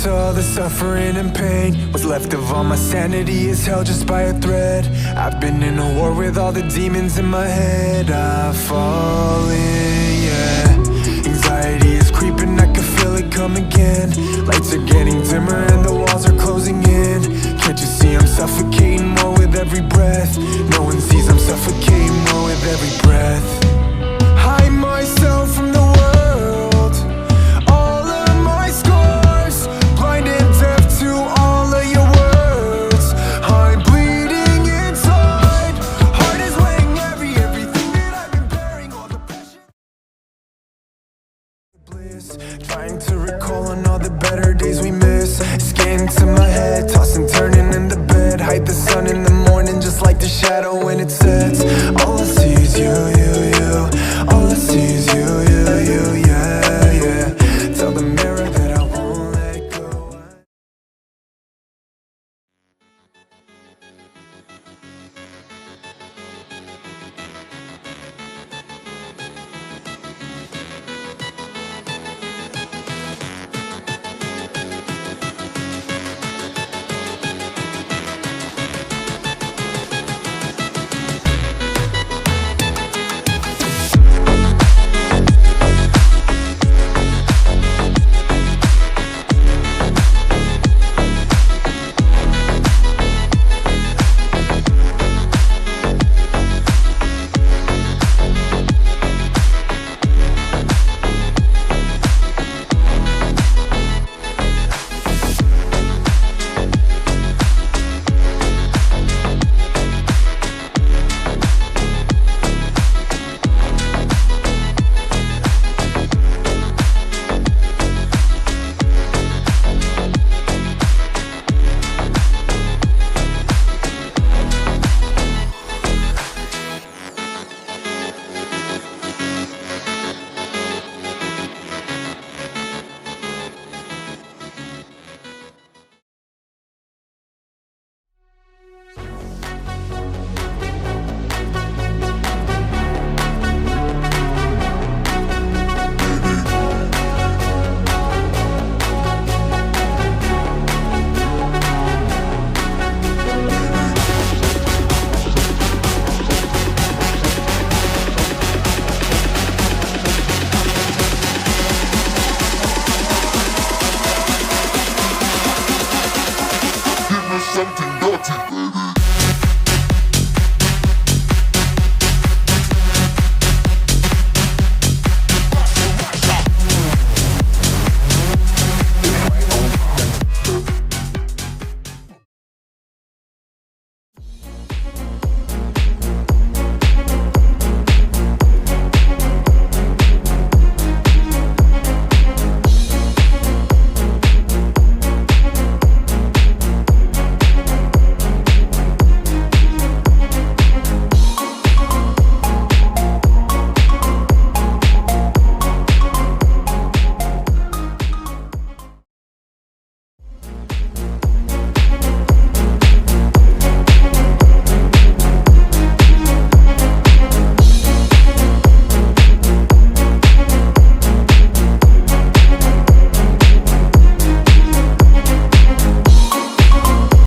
to all the suffering and pain. What's left of all my sanity is held just by a thread. I've been in a war with all the demons in my head. I've fallen, yeah. Anxiety is creeping, I can feel it come again. Lights are getting dimmer and the walls are closing in. Can't you see I'm suffocating more with every breath? No one sees I'm suffocating more with every breath. Hide myself from the world, all of my scars, blind and deaf to all of your words. I'm bleeding inside, heart is weighing heavy, everything that I've been bearing, all the pressure. Bliss, trying to recall on all the better days we miss. Skin to my head, tossing, turning in the bed. Hide the sun in the morning just like the shadow when it sets. All